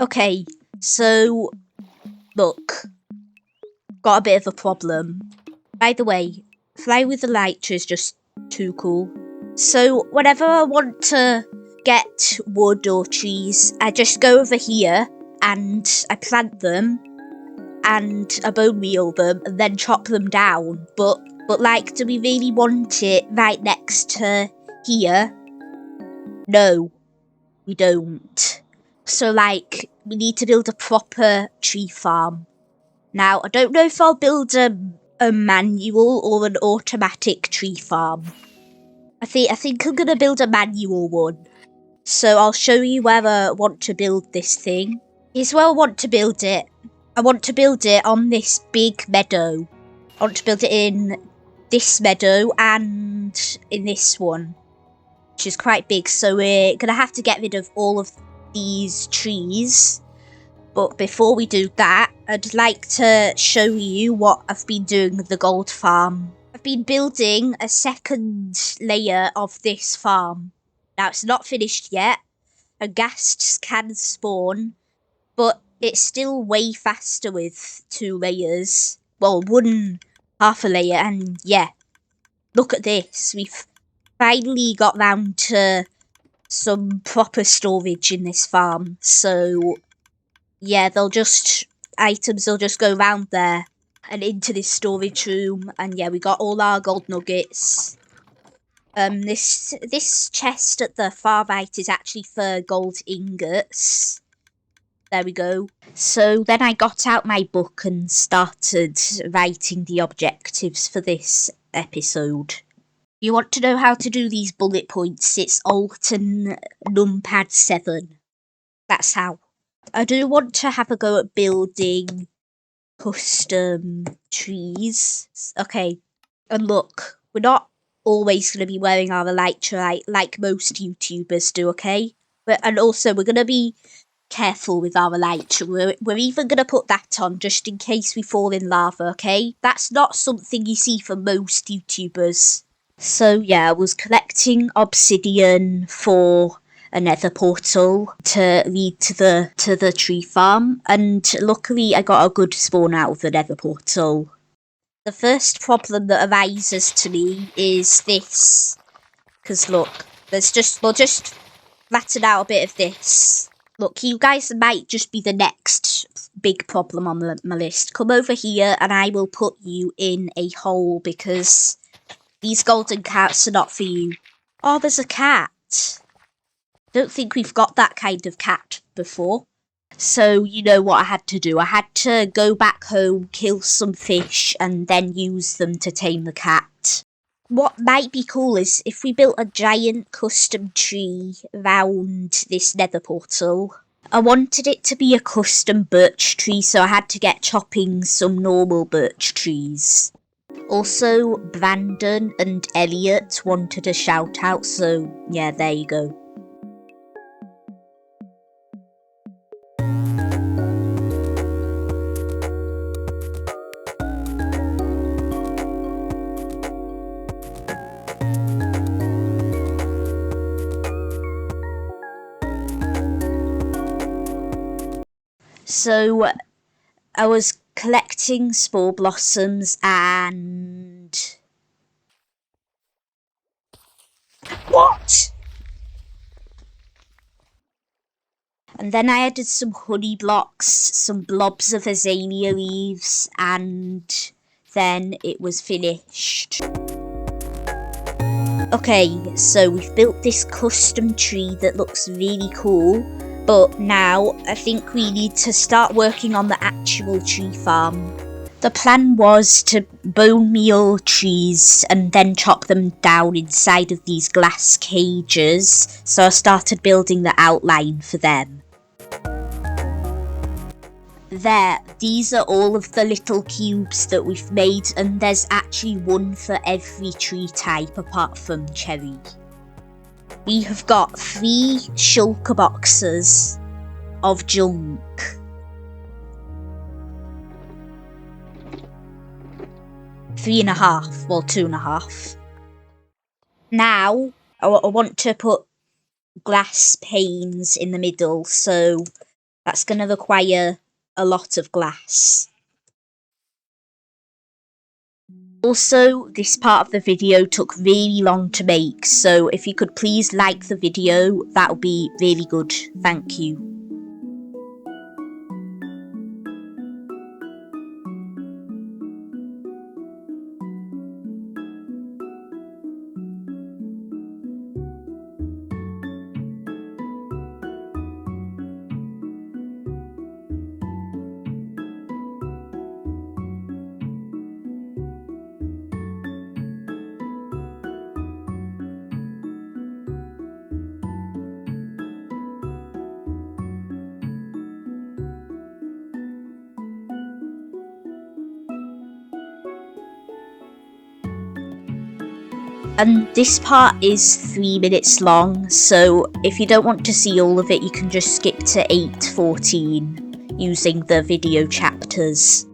Okay, so look, got a bit of a problem. By the way, fly with the lighter is just too cool. So whenever I want to get wood or trees, I just go over here and I plant them and I bone meal them and then chop them down. But like, do we really want it right next to here? No, we don't. So like, we need to build a proper tree farm. Now, I don't know if I'll build a manual or an automatic tree farm. I think I'm gonna build a manual one. So I'll show you where I want to build this thing. Here's where I want to build it. I want to build it on this big meadow. I want to build it in this meadow and in this one, which is quite big. So we're gonna have to get rid of all of these trees. But before we do that, I'd like to show you what I've been doing with the gold farm. I've been building a second layer of this farm. Now, it's not finished yet. A ghast can spawn, but it's still way faster with 2 layers. Well, 1/2 a layer, and yeah. Look at this. We've finally got round to some proper storage in this farm, so yeah, items will just go round there and into this storage room. And yeah, we got all our gold nuggets. This chest at the far right is actually for gold ingots. There we go. So then I got out my book and started writing the objectives for this episode. You want to know how to do these bullet points? It's Alt and numpad 7. That's how. I do want to have a go at building custom trees. Okay, and look, we're not always going to be wearing our elytra like most YouTubers do, okay? And also, we're going to be careful with our elytra. We're even going to put that on just in case we fall in lava, okay? That's not something you see from most YouTubers. So yeah, I was collecting obsidian for a nether portal to lead to the tree farm, and luckily I got a good spawn out of the nether portal. The first problem that arises to me is this, because look, we'll just flatten out a bit of this. Look, you guys might just be the next big problem on my list. Come over here and I will put you in a hole because these golden cats are not for you. Oh, there's a cat. Don't think we've got that kind of cat before. So you know what I had to do? I had to go back home, kill some fish, and then use them to tame the cat. What might be cool is if we built a giant custom tree round this nether portal. I wanted it to be a custom birch tree, so I had to get chopping some normal birch trees. Also, Brandon and Elliot wanted a shout out, so yeah, there you go. So, I was collecting spore blossoms and... What? And then I added some honey blocks, some blobs of azalea leaves, and then it was finished. Okay, so we've built this custom tree that looks really cool, but now I think we need to start working on the actual tree farm. The plan was to bone meal trees and then chop them down inside of these glass cages, so I started building the outline for them. There, these are all of the little cubes that we've made, and there's actually one for every tree type apart from cherry. We have got 3 shulker boxes of junk. Three and a half, well 2.5. Now, I want to put glass panes in the middle, so That's going to require a lot of glass. Also, this part of the video took really long to make, so if you could please like the video, that would be really good. Thank you. And this part is 3 minutes long, so if you don't want to see all of it, you can just skip to 8:14 using the video chapters.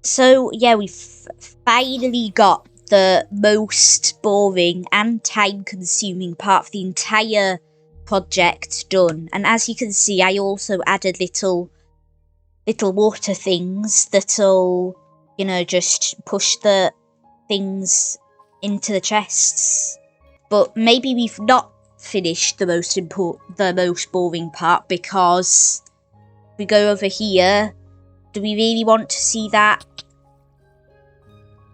So yeah, we've finally got the most boring and time-consuming part of the entire project done. And as you can see, I also added little water things that'll, you know, just push the things into the chests. But maybe we've not finished the most boring part, because if we go over here, do we really want to see that?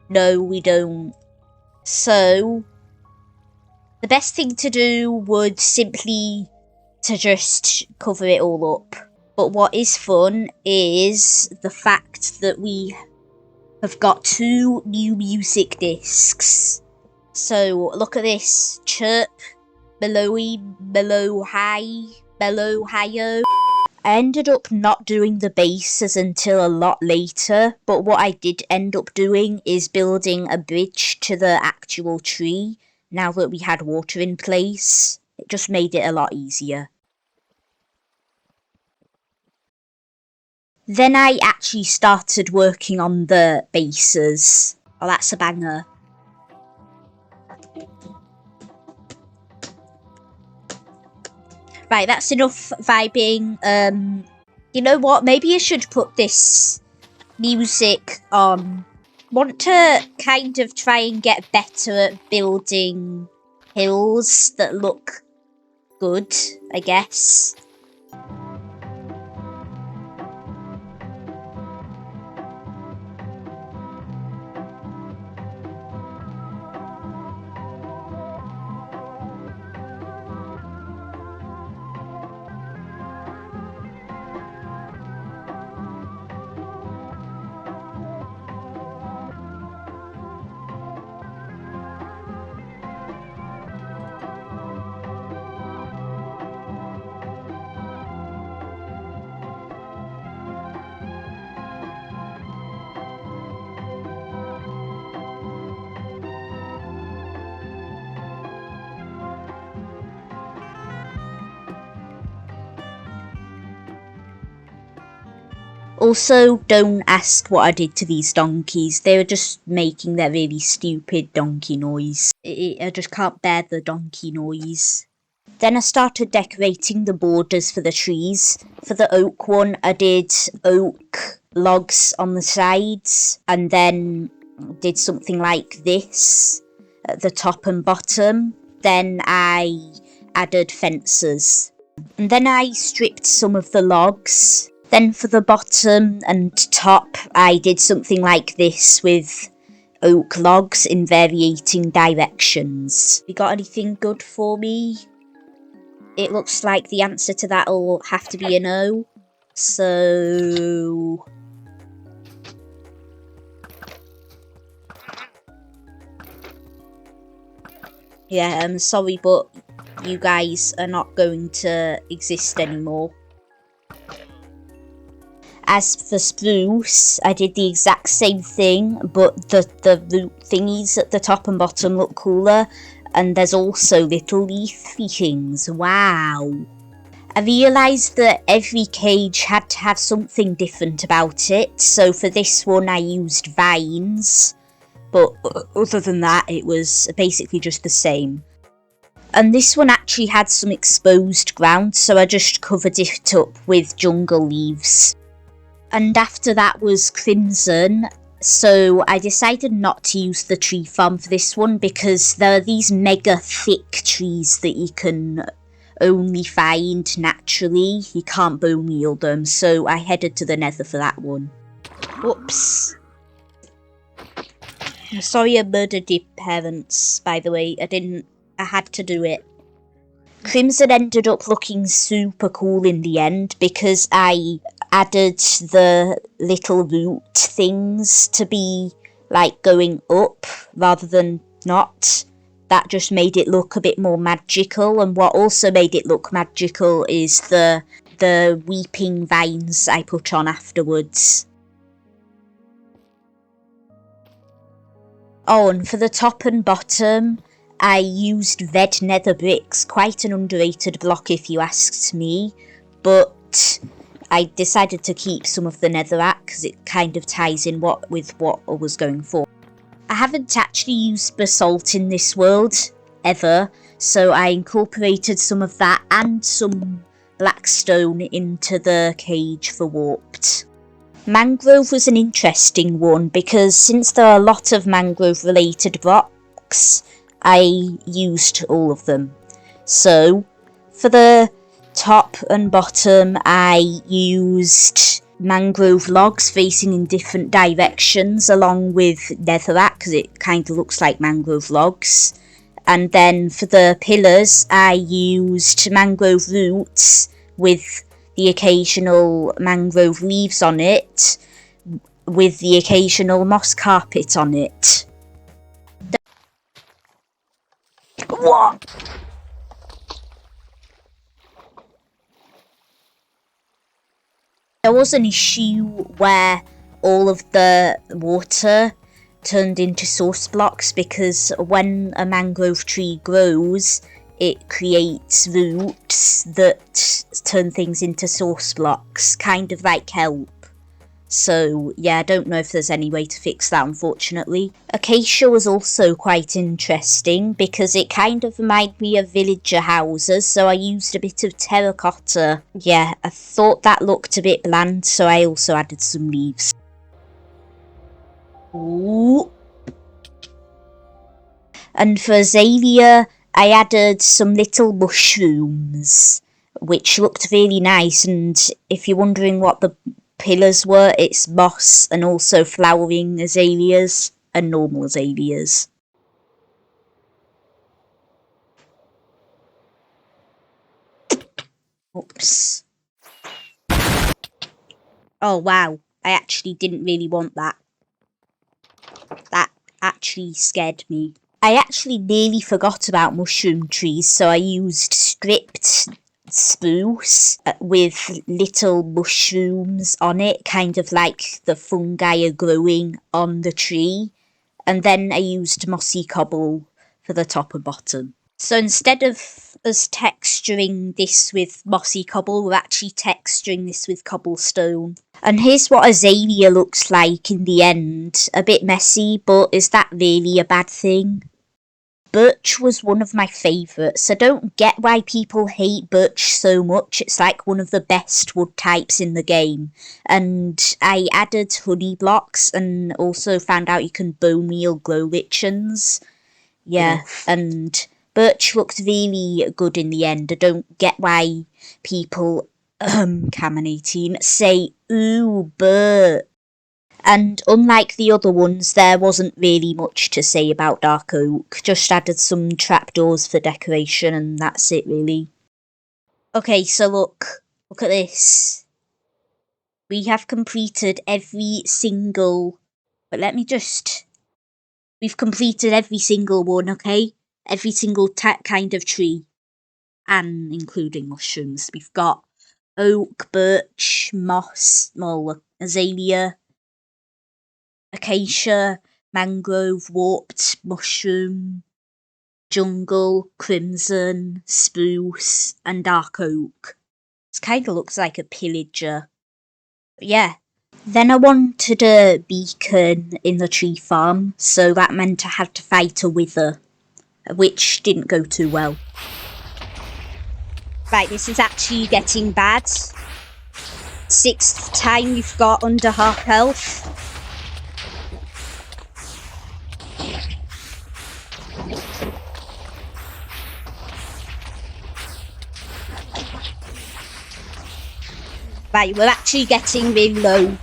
No, we don't. So the best thing to do would simply to just cover it all up. But what is fun is the fact that we have got 2 new music discs. So look at this. Chirp, Mellowy, Mellow High, Mellow Higho. I ended up not doing the bases until a lot later, but what I did end up doing is building a bridge to the actual tree now that we had water in place. It just made it a lot easier. Then I actually started working on the bases. Oh, that's a banger. Right, that's enough vibing. You know what? Maybe I should put this music on. Want to kind of try and get better at building hills that look good, I guess. Also, don't ask what I did to these donkeys. They were just making their really stupid donkey noise. I just can't bear the donkey noise. Then I started decorating the borders for the trees. For the oak one, I did oak logs on the sides, and then did something like this at the top and bottom. Then I added fences. And then I stripped some of the logs. Then for the bottom and top, I did something like this with oak logs in varying directions. You got anything good for me? It looks like the answer to that will have to be a no. So... yeah, I'm sorry, but you guys are not going to exist anymore. As for spruce, I did the exact same thing, but the root thingies at the top and bottom look cooler, and there's also little leafy things. Wow. I realised that every cage had to have something different about it, so for this one I used vines, but other than that it was basically just the same. And this one actually had some exposed ground, so I just covered it up with jungle leaves. And after that was crimson, so I decided not to use the tree farm for this one because there are these mega thick trees that you can only find naturally. You can't bone meal them, so I headed to the nether for that one. Whoops. I'm sorry I murdered your parents, by the way. I had to do it. Crimson ended up looking super cool in the end because I added the little root things to be like going up rather than not. That just made it look a bit more magical, and what also made it look magical is the weeping vines I put on afterwards. Oh, and for the top and bottom, I used red nether bricks, quite an underrated block if you asked me, but I decided to keep some of the netherrack because it kind of ties in with what I was going for. I haven't actually used basalt in this world, ever, so I incorporated some of that and some blackstone into the cage for warped. Mangrove was an interesting one because since there are a lot of mangrove related blocks, I used all of them. So, for the top and bottom, I used mangrove logs facing in different directions along with netherrack because it kind of looks like mangrove logs. And then for the pillars, I used mangrove roots with the occasional mangrove leaves on it, with the occasional moss carpet on it. What? There was an issue where all of the water turned into source blocks because when a mangrove tree grows, it creates roots that turn things into source blocks, kind of like kelp. So yeah, I don't know if there's any way to fix that, unfortunately. Acacia was also quite interesting because it kind of reminded me of villager houses, so I used a bit of terracotta. Yeah, I thought that looked a bit bland, so I also added some leaves. Ooh. And for azalea, I added some little mushrooms, which looked really nice, and if you're wondering what the pillars were, it's moss and also flowering azaleas and normal azaleas. Oops. Oh wow, I actually didn't really want that. That actually scared me. I actually nearly forgot about mushroom trees, so I used stripped spruce with little mushrooms on it, kind of like the fungi are growing on the tree. And then I used mossy cobble for the top and bottom. So instead of us texturing this with mossy cobble, we're actually texturing this with cobblestone. And here's what azalea looks like in the end. A bit messy, but is that really a bad thing? Birch was one of my favourites. I don't get why people hate birch so much. It's like one of the best wood types in the game. And I added honey blocks and also found out you can bone meal glow lichens. Yeah, and birch looked really good in the end. I don't get why people, Cameron 18, say, ooh, birch. And unlike the other ones, there wasn't really much to say about dark oak. Just added some trapdoors for decoration and that's it really. Okay, so look at this. We have completed every single... But let me just... We've completed every single one, okay? Every single kind of tree. And including mushrooms. We've got oak, birch, moss, well, azalea, acacia, mangrove, warped, mushroom, jungle, crimson, spruce, and dark oak. This kind of looks like a pillager. But yeah. Then I wanted a beacon in the tree farm, so that meant I had to fight a wither, which didn't go too well. Right, this is actually getting bad. 6th time you've got under half health. Right, we're actually getting really low.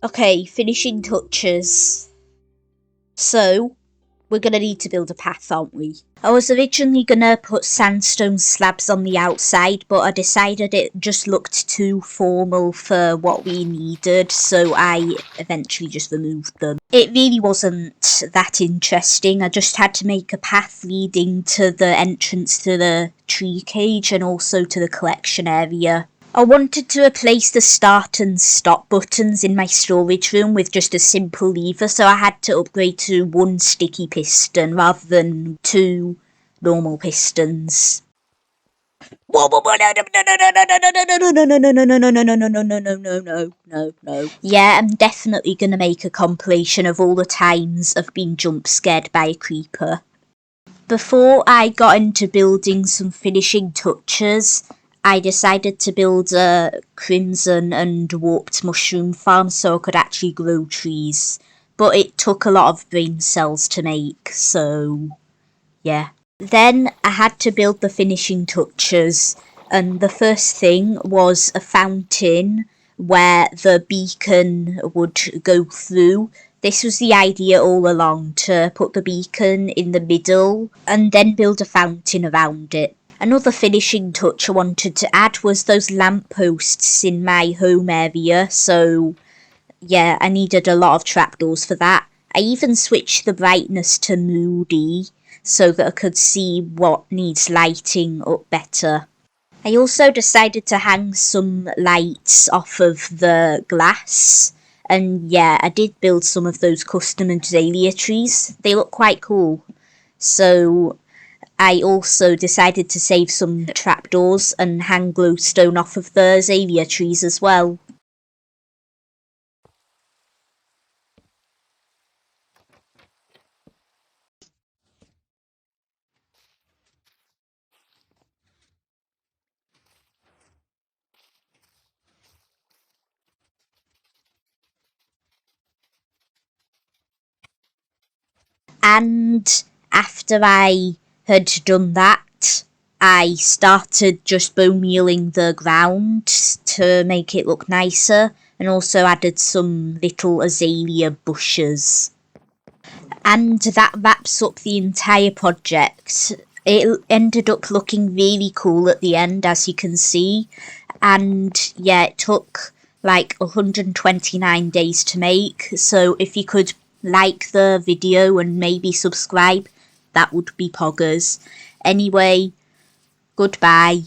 Okay, finishing touches. So, we're going to need to build a path, aren't we? I was originally going to put sandstone slabs on the outside, but I decided it just looked too formal for what we needed, so I eventually just removed them. It really wasn't that interesting. I just had to make a path leading to the entrance to the tree cage and also to the collection area. I wanted to replace the start and stop buttons in my storage room with just a simple lever, so I had to upgrade to 1 sticky piston rather than 2 normal pistons. No. Yeah, I'm definitely gonna make a compilation of all the times I've been jump scared by a creeper. Before I got into building some finishing touches, I decided to build a crimson and warped mushroom farm so I could actually grow trees. But it took a lot of brain cells to make, so yeah. Then I had to build the finishing touches, and the first thing was a fountain where the beacon would go through. This was the idea all along, to put the beacon in the middle and then build a fountain around it. Another finishing touch I wanted to add was those lampposts in my home area, so yeah, I needed a lot of trapdoors for that. I even switched the brightness to moody so that I could see what needs lighting up better. I also decided to hang some lights off of the glass, and yeah, I did build some of those custom azalea trees. They look quite cool. So I also decided to save some trapdoors and hang glowstone off of the azalea trees as well. And after I had done that, I started just bone mealing the ground to make it look nicer, and also added some little azalea bushes. And that wraps up the entire project. It ended up looking really cool at the end, as you can see. And yeah, it took like 129 days to make. So if you could like the video and maybe subscribe, that would be poggers. Anyway, goodbye.